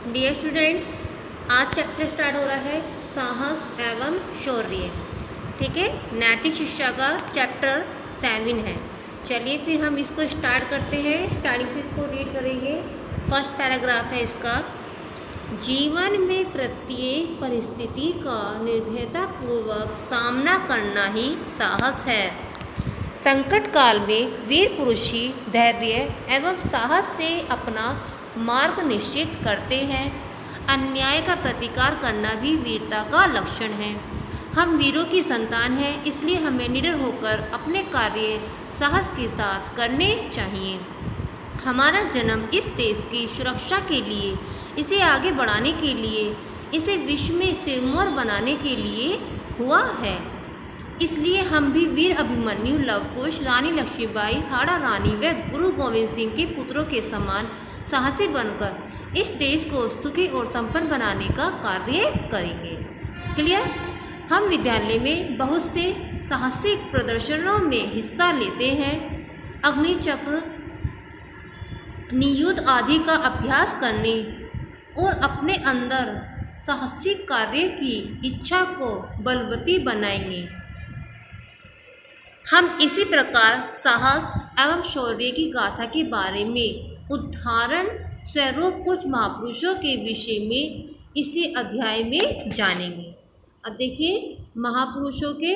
Dear students, आज chapter start हो रहा है साहस एवं शौर्य। ठीक है, नैतिक शिक्षा का चैप्टर 7 है। चलिए फिर हम इसको स्टार्ट करते हैं। स्टार्टिंग से इसको रीड करेंगे। फर्स्ट पैराग्राफ है इसका। जीवन में प्रत्येक परिस्थिति का निर्भयतापूर्वक सामना करना ही साहस है। संकट काल में वीर पुरुष ही धैर्य एवं साहस से अपना मार्ग निश्चित करते हैं। अन्याय का प्रतिकार करना भी वीरता का लक्षण है। हम वीरों की संतान हैं, इसलिए हमें निडर होकर अपने कार्य साहस के साथ करने चाहिए। हमारा जन्म इस देश की सुरक्षा के लिए, इसे आगे बढ़ाने के लिए, इसे विश्व में सिरमौर बनाने के लिए हुआ है। इसलिए हम भी वीर अभिमन्यु, लव कुश, रानी लक्ष्मीबाई, हाड़ा रानी व गुरु गोविंद सिंह के पुत्रों के समान साहसी बनकर इस देश को सुखी और संपन्न बनाने का कार्य करेंगे। क्लियर? हम विद्यालय में बहुत से साहसिक प्रदर्शनों में हिस्सा लेते हैं। अग्निचक्र, नियुद्ध आदि का अभ्यास करने और अपने अंदर साहसिक कार्य की इच्छा को बलवती बनाएंगे। हम इसी प्रकार साहस एवं शौर्य की गाथा के बारे में उदाहरण स्वरूप कुछ महापुरुषों के विषय में इसी अध्याय में जानेंगे। अब देखिए, महापुरुषों के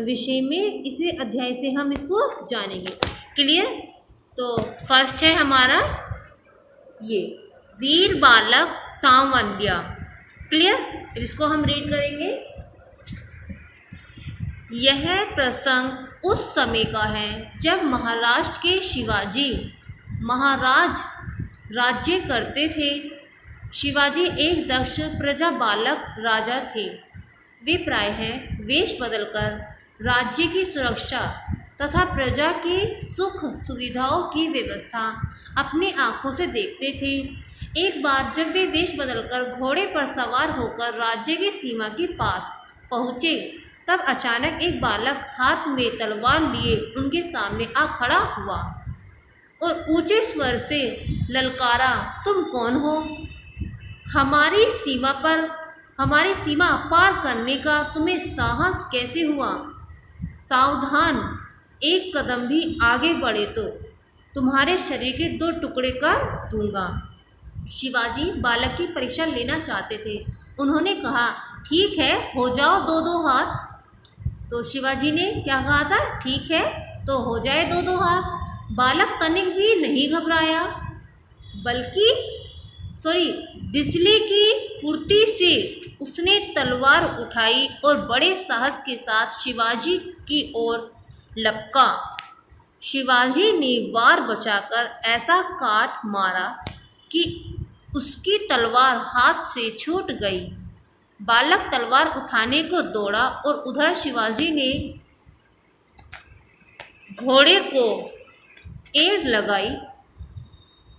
विषय में इसी अध्याय से हम इसको जानेंगे। क्लियर? तो फर्स्ट है हमारा ये वीर बालक सांवलिया। क्लियर? इसको हम रीड करेंगे। यह प्रसंग उस समय का है जब महाराष्ट्र के शिवाजी महाराज राज्य करते थे। शिवाजी एक दक्ष प्रजा बालक राजा थे। वे प्रायः वेश बदलकर राज्य की सुरक्षा तथा प्रजा की सुख सुविधाओं की व्यवस्था अपनी आँखों से देखते थे। एक बार जब वे वेश बदलकर घोड़े पर सवार होकर राज्य की सीमा के पास पहुँचे, तब अचानक एक बालक हाथ में तलवार लिए उनके सामने आ खड़ा हुआ और ऊंचे स्वर से ललकारा, तुम कौन हो? हमारी सीमा पार करने का तुम्हें साहस कैसे हुआ? सावधान, एक कदम भी आगे बढ़े तो तुम्हारे शरीर के 2 टुकड़े कर दूंगा। शिवाजी बालक की परीक्षा लेना चाहते थे। उन्होंने कहा, ठीक है, हो जाओ 2-2 हाथ। तो शिवाजी ने क्या कहा था? ठीक है, तो हो जाए 2-2 हाथ। बालक तनिक भी नहीं घबराया, बल्कि बिजली की फुर्ती से उसने तलवार उठाई और बड़े साहस के साथ शिवाजी की ओर लपका। शिवाजी ने वार बचाकर ऐसा काट मारा कि उसकी तलवार हाथ से छूट गई। बालक तलवार उठाने को दौड़ा और उधर शिवाजी ने घोड़े को एड़ लगाई।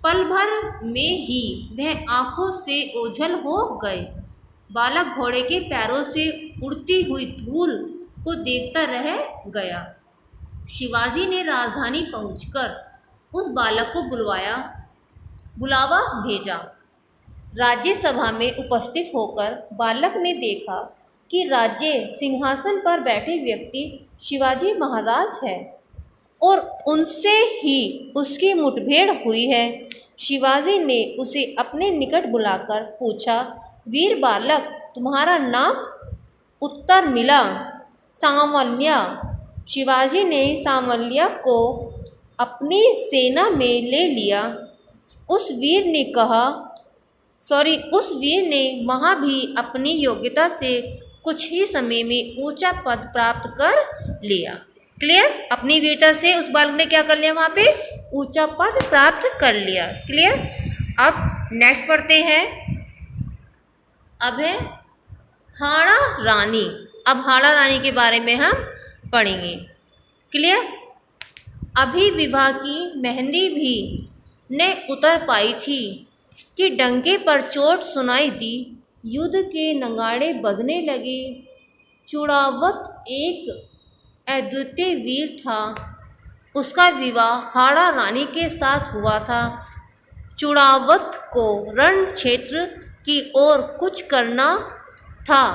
पल भर में ही वह आंखों से ओझल हो गए। बालक घोड़े के पैरों से उड़ती हुई धूल को देखता रह गया। शिवाजी ने राजधानी पहुंचकर उस बालक को बुलावा भेजा। राज्यसभा में उपस्थित होकर बालक ने देखा कि राज्य सिंहासन पर बैठे व्यक्ति शिवाजी महाराज है और उनसे ही उसकी मुठभेड़ हुई है। शिवाजी ने उसे अपने निकट बुलाकर पूछा, वीर बालक, तुम्हारा नाम? उत्तर मिला, सांवलिया। शिवाजी ने सांवलिया को अपनी सेना में ले लिया। उस वीर ने वहाँ भी अपनी योग्यता से कुछ ही समय में ऊंचा पद प्राप्त कर लिया। क्लियर? अपनी वीरता से उस बालक ने क्या कर लिया? वहाँ पे ऊंचा पद प्राप्त कर लिया। क्लियर? अब नेक्स्ट पढ़ते हैं। अब है हाड़ा रानी। अब हाड़ा रानी के बारे में हम पढ़ेंगे। क्लियर? अभी विवाह की मेहंदी भी ने उतर पाई थी कि डंके पर चोट सुनाई दी। युद्ध के नगाड़े बजने लगे। चूड़ावत एक अद्वितीय वीर था। उसका विवाह हाड़ा रानी के साथ हुआ था। चुड़ावत को रण क्षेत्र की ओर कुछ करना था,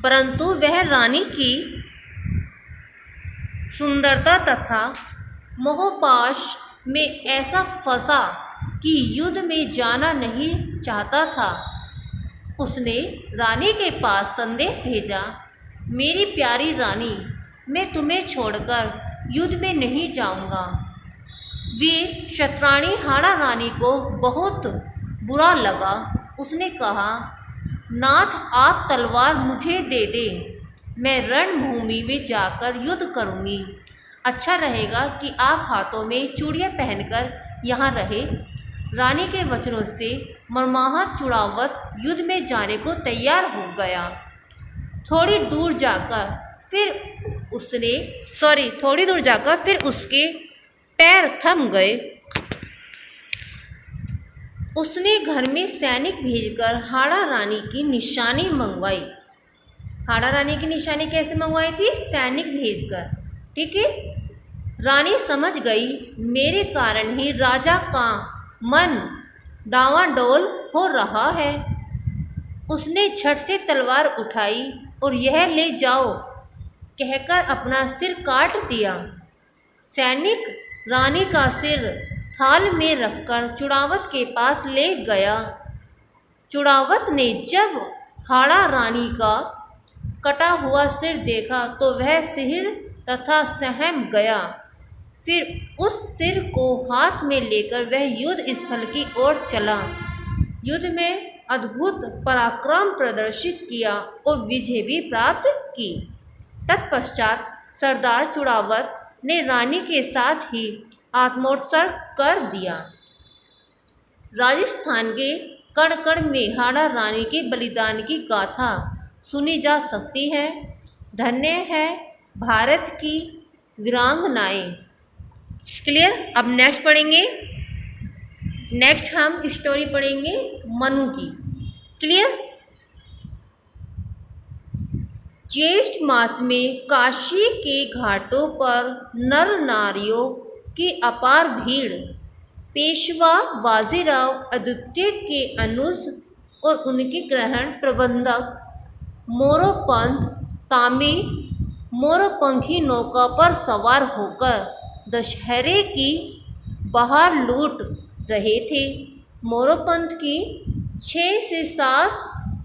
परंतु वह रानी की सुंदरता तथा मोहपाश में ऐसा फंसा कि युद्ध में जाना नहीं चाहता था। उसने रानी के पास संदेश भेजा, मेरी प्यारी रानी, मैं तुम्हें छोड़कर युद्ध में नहीं जाऊंगा। वीर शतरानी हाड़ा रानी को बहुत बुरा लगा। उसने कहा, नाथ आप तलवार मुझे दे दे, मैं रणभूमि में जाकर युद्ध करूंगी। अच्छा रहेगा कि आप हाथों में चूड़ियाँ पहनकर यहाँ रहे। रानी के वचनों से मरमाहत चुड़ावत युद्ध में जाने को तैयार हो गया। थोड़ी दूर जाकर फिर उसके पैर थम गए। उसने घर में सैनिक भेजकर हाड़ा रानी की निशानी मंगवाई। हाड़ा रानी की निशानी कैसे मंगवाई थी? सैनिक भेजकर। ठीक है। रानी समझ गई, मेरे कारण ही राजा का मन डावाडोल हो रहा है। उसने झट से तलवार उठाई और यह ले जाओ कहकर अपना सिर काट दिया। सैनिक रानी का सिर थाल में रखकर चुड़ावत के पास ले गया। चुड़ावत ने जब हाड़ा रानी का कटा हुआ सिर देखा तो वह सिर तथा सहम गया। फिर उस सिर को हाथ में लेकर वह युद्ध स्थल की ओर चला। युद्ध में अद्भुत पराक्रम प्रदर्शित किया और विजय भी प्राप्त की। तत्पश्चात सरदार चुड़ावत ने रानी के साथ ही आत्मोत्सर्ग कर दिया। राजस्थान के कण कण में हाड़ा रानी के बलिदान की गाथा सुनी जा सकती है। धन्य है भारत की वीरांगनाएं। क्लियर। अब नेक्स्ट पढ़ेंगे। नेक्स्ट हम स्टोरी पढ़ेंगे मनु की। क्लियर। ज्येष्ठ मास में काशी के घाटों पर नर नारियों की अपार भीड़ पेशवा बाजीराव आदित्य के अनुज और उनके ग्रहण प्रबंधक मोरोपंथ तामी मोरपंखी नौका पर सवार होकर दशहरे की बहार लूट रहे थे। मोरोपंथ की 6 से 7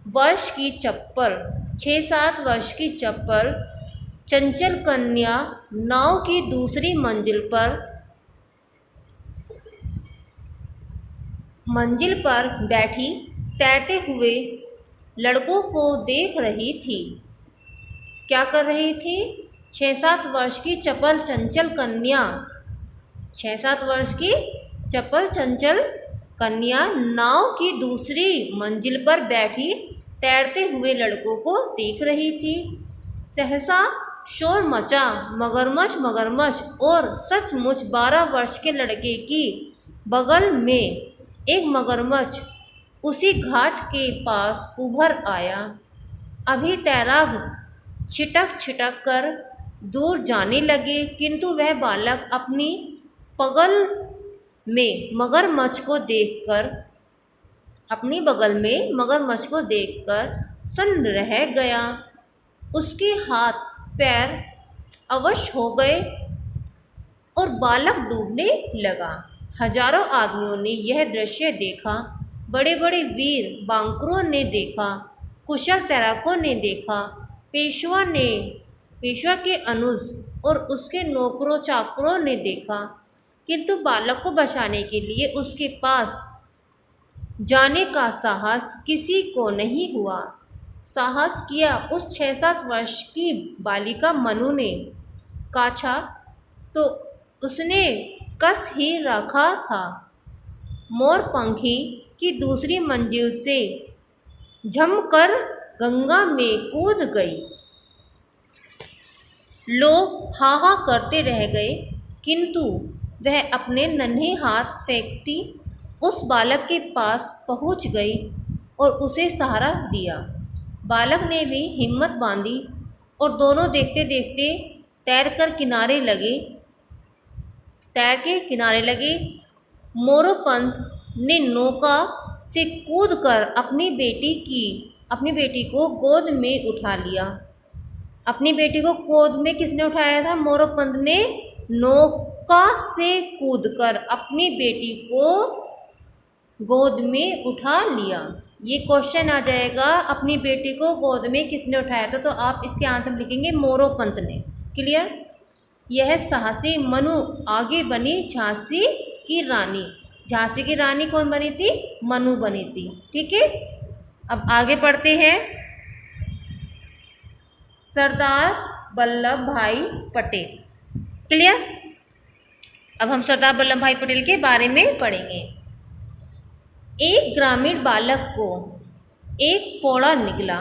वर्ष की चप्पल चंचल कन्या नाव की दूसरी मंजिल पर बैठी तैरते हुए लड़कों को देख रही थी। क्या कर रही थी? 6-7 वर्ष की चपल चंचल कन्या 6-7 वर्ष की चपल चंचल कन्या नाव की दूसरी मंजिल पर बैठी तैरते हुए लड़कों को देख रही थी। सहसा शोर मचा। मगरमच्छ और सचमुच 12 वर्ष के लड़के की बगल में एक मगरमच्छ उसी घाट के पास उभर आया। अभी तैराक छिटक कर दूर जाने लगे, किंतु वह बालक अपनी बगल में मगरमच्छ को देखकर सन्न रह गया। उसके हाथ पैर अवश हो गए और बालक डूबने लगा। हजारों आदमियों ने यह दृश्य देखा। बड़े बड़े वीर बांकुरों ने देखा, कुशल तैराकों ने देखा, पेशवा के अनुज और उसके नौकरों चाकरों ने देखा, किंतु बालक को बचाने के लिए उसके पास जाने का साहस किसी को नहीं हुआ। साहस किया उस 6-7 वर्ष की बालिका मनु ने। काछा तो उसने कस ही रखा था। मोरपंखी की दूसरी मंजिल से झमकर गंगा में कूद गई। लोग हाहा करते रह गए, किंतु वह अपने नन्हे हाथ फेंकती उस बालक के पास पहुंच गई और उसे सहारा दिया। बालक ने भी हिम्मत बांधी और दोनों देखते देखते तैर के किनारे लगे। मोरोपंत ने नौका से कूदकर अपनी बेटी को गोद में उठा लिया। अपनी बेटी को गोद में किसने उठाया था? मोरोपंत ने नौका से कूदकर अपनी बेटी को गोद में उठा लिया। ये क्वेश्चन आ जाएगा, अपनी बेटी को गोद में किसने उठाया था? तो आप इसके आंसर लिखेंगे मोरोपंत ने। क्लियर? यह साहसी मनु आगे बनी झांसी की रानी। झांसी की रानी कौन बनी थी? मनु बनी थी। ठीक है, अब आगे पढ़ते हैं। सरदार वल्लभ भाई पटेल। क्लियर? अब हम सरदार वल्लभ भाई पटेल के बारे में पढ़ेंगे। एक ग्रामीण बालक को एक फोड़ा निकला।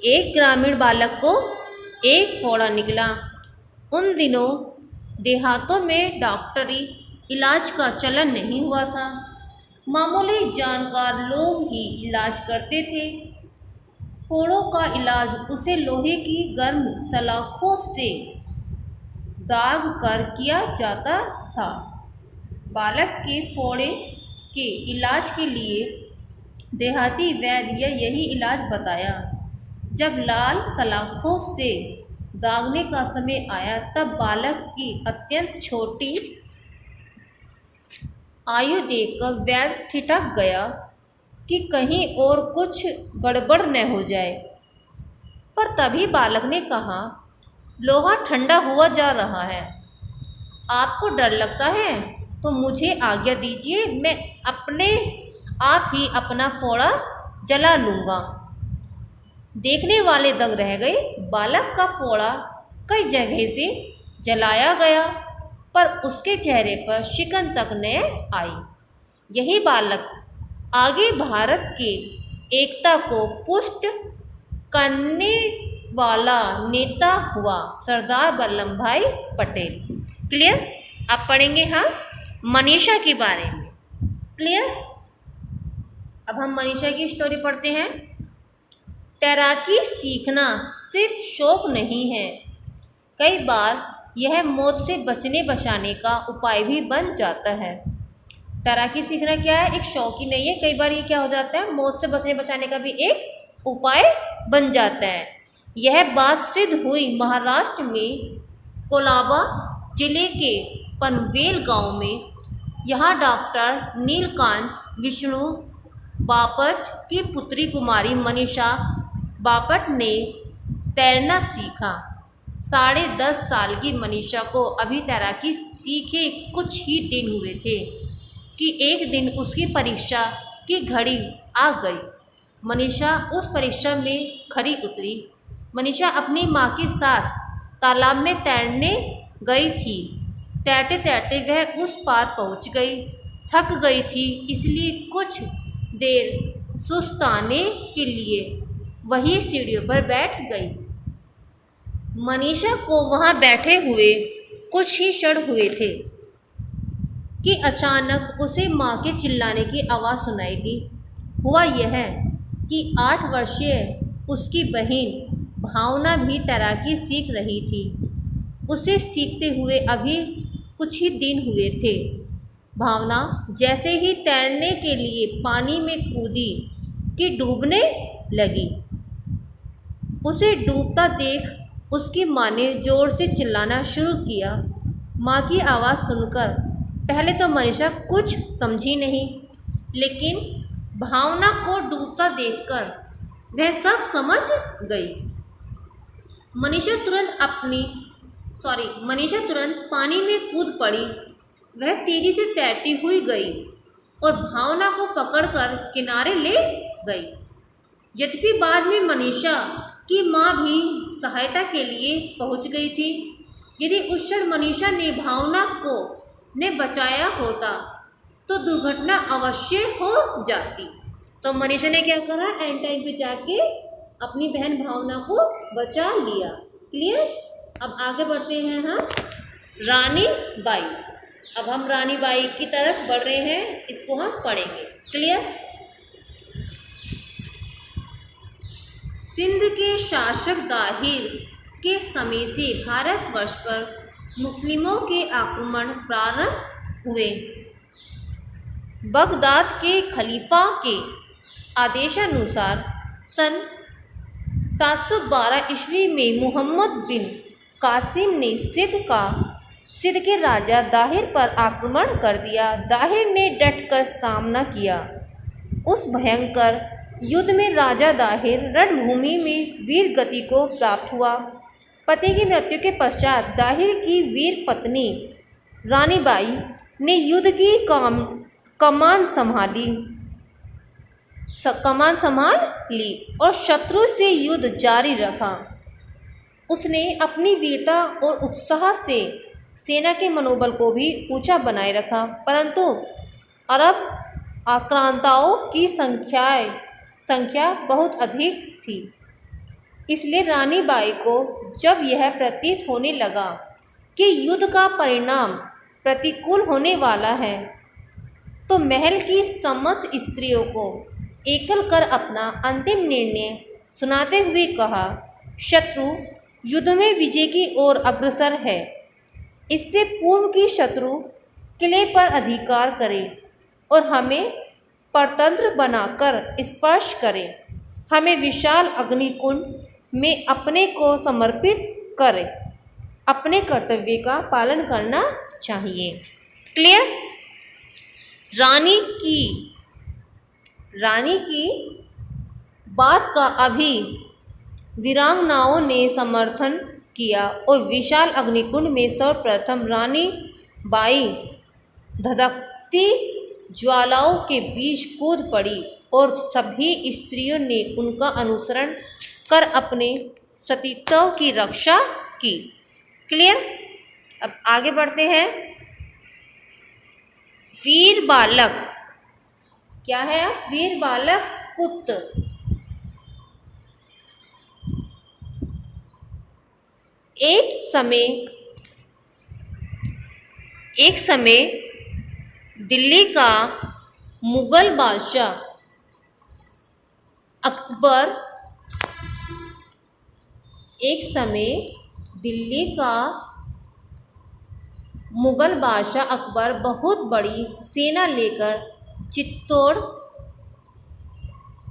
एक ग्रामीण बालक को एक फोड़ा निकला। उन दिनों देहातों में डॉक्टरी इलाज का चलन नहीं हुआ था। मामूली जानकार लोग ही इलाज करते थे। फोड़ों का इलाज उसे लोहे की गर्म सलाखों से दाग कर किया जाता था। बालक के फोड़े के इलाज के लिए देहाती वैद्य यही इलाज बताया। जब लाल सलाखों से दागने का समय आया तब बालक की अत्यंत छोटी आयु देखकर वैद्य ठिठक गया कि कहीं और कुछ गड़बड़ न हो जाए। पर तभी बालक ने कहा, लोहा ठंडा हुआ जा रहा है। आपको डर लगता है तो मुझे आज्ञा दीजिए, मैं अपने आप ही अपना फोड़ा जला लूँगा। देखने वाले दंग रह गए। बालक का फोड़ा कई जगह से जलाया गया पर उसके चेहरे पर शिकन तक न आई। यही बालक आगे भारत के एकता को पुष्ट करने वाला नेता हुआ, सरदार वल्लभ भाई पटेल। क्लियर? अब पढ़ेंगे हम मनीषा के बारे में। क्लियर? अब हम मनीषा की स्टोरी पढ़ते हैं। तैराकी सीखना सिर्फ शौक नहीं है, कई बार यह मौत से बचने बचाने का उपाय भी बन जाता है। तैराकी सीखना क्या है? एक शौक ही नहीं है, कई बार ये क्या हो जाता है? मौत से बचने बचाने का भी एक उपाय बन जाता है। यह बात सिद्ध हुई महाराष्ट्र में कोलाबा जिले के पनवेल गांव में। यहाँ डॉक्टर नीलकांत विष्णु बापट की पुत्री कुमारी मनीषा बापट ने तैरना सीखा। 10.5 साल की मनीषा को अभी तैराकी सीखे कुछ ही दिन हुए थे कि एक दिन उसकी परीक्षा की घड़ी आ गई। मनीषा उस परीक्षा में खरी उतरी। मनीषा अपनी माँ के साथ तालाब में तैरने गई थी। तैरते तैरते वह उस पार पहुँच गई। थक गई थी, इसलिए कुछ देर सुस्ताने के लिए वही सीढ़ियों पर बैठ गई। मनीषा को वहाँ बैठे हुए कुछ ही क्षण हुए थे कि अचानक उसे माँ के चिल्लाने की आवाज़ सुनाई दी। हुआ यह कि 8 वर्षीय उसकी बहन भावना भी तैराकी सीख रही थी। उसे सीखते हुए अभी कुछ ही दिन हुए थे। भावना जैसे ही तैरने के लिए पानी में कूदी कि डूबने लगी। उसे डूबता देख उसकी माँ ने ज़ोर से चिल्लाना शुरू किया। माँ की आवाज़ सुनकर पहले तो मनीषा कुछ समझी नहीं, लेकिन भावना को डूबता देखकर वह सब समझ गई। मनीषा तुरंत पानी में कूद पड़ी। वह तेजी से तैरती हुई गई और भावना को पकड़कर किनारे ले गई। यद्यपि बाद में मनीषा की माँ भी सहायता के लिए पहुंच गई थी। यदि उस क्षण मनीषा ने भावना को बचाया होता तो दुर्घटना अवश्य हो जाती। तो मनीषा ने क्या करा? एंड टाइम पे जाके अपनी बहन भावना को बचा लिया। क्लियर? अब आगे बढ़ते हैं हम रानी बाई। अब हम रानी बाई की तरफ बढ़ रहे हैं, इसको हम पढ़ेंगे। क्लियर? सिंध के शासक दाहिर के समय से भारतवर्ष पर मुस्लिमों के आक्रमण प्रारंभ हुए। बगदाद के खलीफा के आदेशानुसार सन 712 ईस्वी में मोहम्मद बिन कासिम ने सिंध के राजा दाहिर पर आक्रमण कर दिया। दाहिर ने डटकर सामना किया। उस भयंकर युद्ध में राजा दाहिर रणभूमि में वीर गति को प्राप्त हुआ। पति की मृत्यु के पश्चात दाहिर की वीर पत्नी रानी बाई ने युद्ध की कमान संभाल ली और शत्रु से युद्ध जारी रखा। उसने अपनी वीरता और उत्साह से सेना के मनोबल को भी ऊंचा बनाए रखा, परंतु अरब आक्रांताओं की संख्या बहुत अधिक थी। इसलिए रानी बाई को जब यह प्रतीत होने लगा कि युद्ध का परिणाम प्रतिकूल होने वाला है, तो महल की समस्त स्त्रियों को एकल कर अपना अंतिम निर्णय सुनाते हुए कहा, शत्रु युद्ध में विजय की ओर अग्रसर है। इससे पूर्व की शत्रु किले पर अधिकार करे और हमें परतंत्र बनाकर स्पर्श करे। हमें विशाल अग्निकुंड में अपने को समर्पित करे। अपने कर्तव्य का पालन करना चाहिए। क्लियर? रानी की बात का अभी वीरांगनाओं ने समर्थन किया और विशाल अग्निकुंड में सर्वप्रथम रानी बाई धधकती ज्वालाओं के बीच कूद पड़ी और सभी स्त्रियों ने उनका अनुसरण कर अपने सतीत्व की रक्षा की। क्लियर? अब आगे बढ़ते हैं। वीर बालक क्या है? वीर बालक पुत्र। एक समय दिल्ली का मुगल बादशाह अकबर बहुत बड़ी सेना लेकर चित्तौड़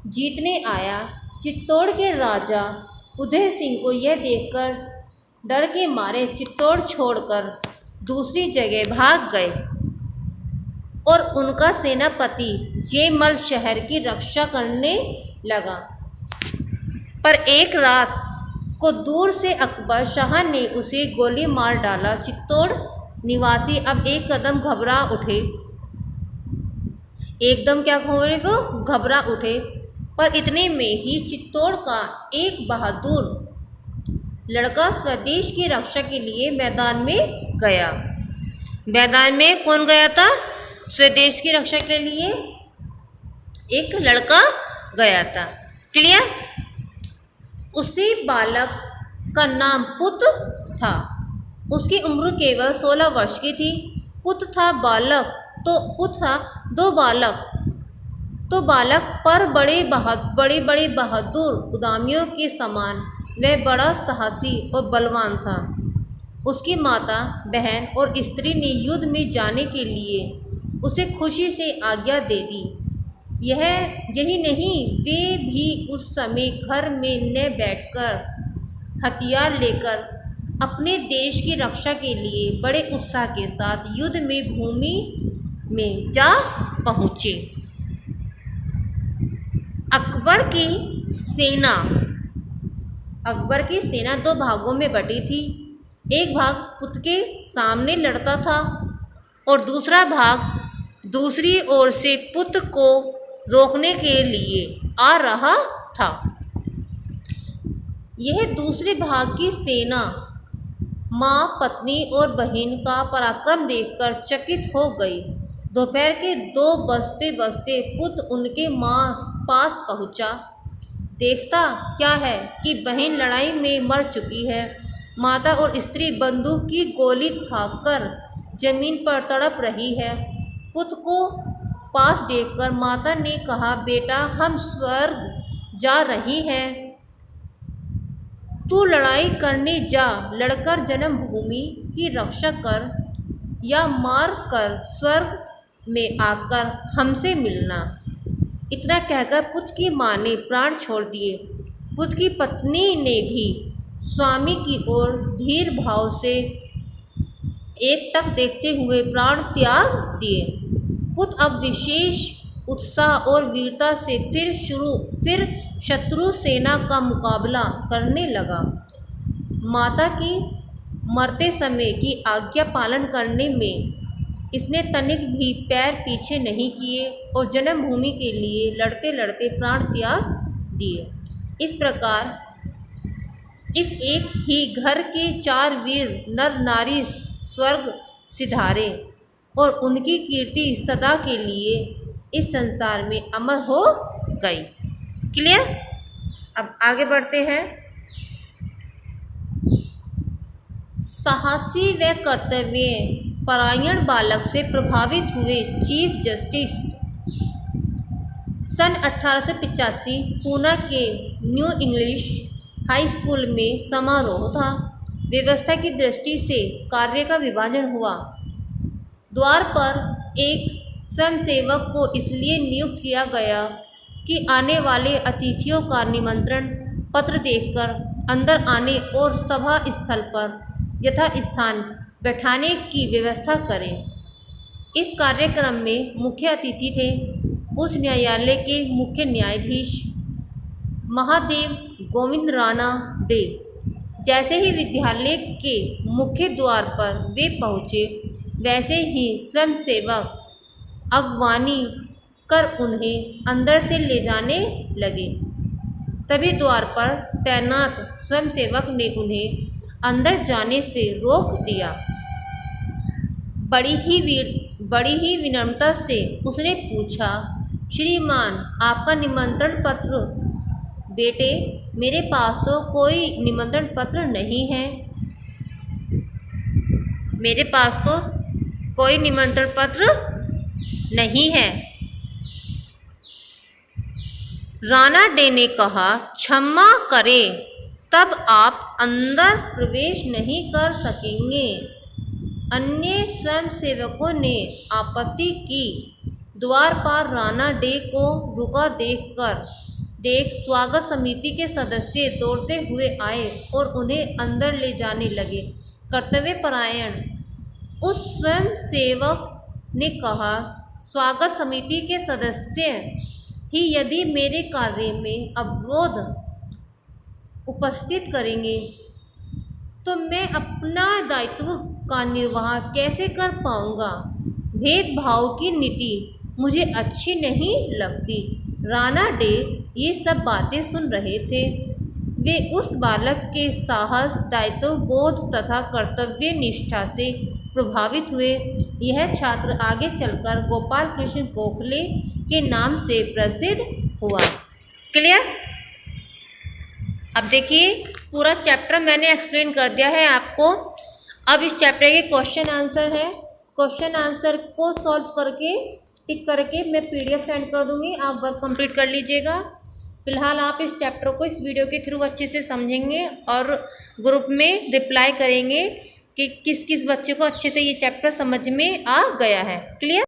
जीतने आया। चित्तौड़ के राजा उदय सिंह को यह देखकर डर के मारे चित्तौड़ छोड़कर दूसरी जगह भाग गए और उनका सेनापति जयमल शहर की रक्षा करने लगा। पर एक रात को दूर से अकबर शाह ने उसे गोली मार डाला। चित्तौड़ निवासी अब एक कदम घबरा उठे। एकदम क्या हुए? वो घबरा उठे। पर इतने में ही चित्तौड़ का एक बहादुर लड़का स्वदेश की रक्षा के लिए मैदान में गया। मैदान में कौन गया था? स्वदेश की रक्षा के लिए एक लड़का गया था। क्लियर? उसी बालक का नाम पुत्र था। उसकी उम्र केवल 16 वर्ष की थी। पुत्र था दो बालक पर बड़े बहादुर उद्यमियों के समान वह बड़ा साहसी और बलवान था। उसकी माता, बहन और स्त्री ने युद्ध में जाने के लिए उसे खुशी से आज्ञा दे दी। यही नहीं, वे भी उस समय घर में न बैठकर हथियार लेकर अपने देश की रक्षा के लिए बड़े उत्साह के साथ युद्ध में भूमि में जा पहुँचे। अकबर की सेना 2 भागों में बटी थी। एक भाग पुत्र के सामने लड़ता था और दूसरा भाग दूसरी ओर से पुत्र को रोकने के लिए आ रहा था। यह दूसरे भाग की सेना माँ, पत्नी और बहन का पराक्रम देखकर चकित हो गई। दोपहर के 2 बजते पुत्र उनके पास पहुँचा। देखता क्या है कि बहन लड़ाई में मर चुकी है। माता और स्त्री बंदूक की गोली खाकर जमीन पर तड़प रही है। पुत्र को पास देखकर माता ने कहा, बेटा, हम स्वर्ग जा रही हैं। तू लड़ाई करने जा, लड़कर जन्मभूमि की रक्षा कर। या मार कर स्वर्ग में आकर हमसे मिलना। इतना कहकर पुत्र की माँ ने प्राण छोड़ दिए। पुत्र की पत्नी ने भी स्वामी की ओर धीर भाव से एकटक देखते हुए प्राण त्याग दिए। पुत्र अब विशेष उत्साह और वीरता से फिर शत्रु सेना का मुकाबला करने लगा। माता की मरते समय की आज्ञा पालन करने में इसने तनिक भी पैर पीछे नहीं किए और जन्मभूमि के लिए लड़ते लड़ते प्राण त्याग दिए। इस प्रकार इस एक ही घर के 4 वीर नर नारी स्वर्ग सिधारे और उनकी कीर्ति सदा के लिए इस संसार में अमर हो गई। क्लियर? अब आगे बढ़ते हैं। साहसी व कर्तव्य परायण बालक से प्रभावित हुए चीफ जस्टिस सन 1885 पूना के न्यू इंग्लिश हाई स्कूल में समारोह था। व्यवस्था की दृष्टि से कार्य का विभाजन हुआ। द्वार पर एक स्वयंसेवक को इसलिए नियुक्त किया गया कि आने वाले अतिथियों का निमंत्रण पत्र देखकर अंदर आने और सभा स्थल पर यथा स्थान बैठाने की व्यवस्था करें। इस कार्यक्रम में मुख्य अतिथि थे उच्च न्यायालय के मुख्य न्यायाधीश महादेव गोविंद राणा डे। जैसे ही विद्यालय के मुख्य द्वार पर वे पहुँचे, वैसे ही स्वयंसेवक अगवानी कर उन्हें अंदर से ले जाने लगे। तभी द्वार पर तैनात स्वयंसेवक ने उन्हें अंदर जाने से रोक दिया। बड़ी ही विनम्रता से उसने पूछा, श्रीमान, आपका निमंत्रण पत्र? बेटे, मेरे पास तो कोई निमंत्रण पत्र नहीं है। मेरे पास तो कोई निमंत्रण पत्र नहीं है। राणा डे ने कहा, क्षमा करें, तब आप अंदर प्रवेश नहीं कर सकेंगे। अन्य स्वयंसेवकों ने आपत्ति की। द्वार पर राणा डे को रुका देख स्वागत समिति के सदस्य दौड़ते हुए आए और उन्हें अंदर ले जाने लगे। कर्तव्यपरायण उस स्वयंसेवक ने कहा, स्वागत समिति के सदस्य ही यदि मेरे कार्य में अवरोध उपस्थित करेंगे तो मैं अपना दायित्व का निर्वाह कैसे कर पाऊंगा। भेदभाव की नीति मुझे अच्छी नहीं लगती। राणा डे ये सब बातें सुन रहे थे। वे उस बालक के साहस, दायित्व बोध तथा कर्तव्य निष्ठा से प्रभावित हुए। यह छात्र आगे चलकर गोपाल कृष्ण गोखले के नाम से प्रसिद्ध हुआ। क्लियर? अब देखिए, पूरा चैप्टर मैंने एक्सप्लेन कर दिया है आपको। अब इस चैप्टर के क्वेश्चन आंसर है। क्वेश्चन आंसर को सॉल्व करके टिक करके मैं PDF सेंड कर दूंगी, आप वर्क कंप्लीट कर लीजिएगा। फिलहाल आप इस चैप्टर को इस वीडियो के थ्रू अच्छे से समझेंगे और ग्रुप में रिप्लाई करेंगे कि किस किस बच्चे को अच्छे से ये चैप्टर समझ में आ गया है। क्लियर?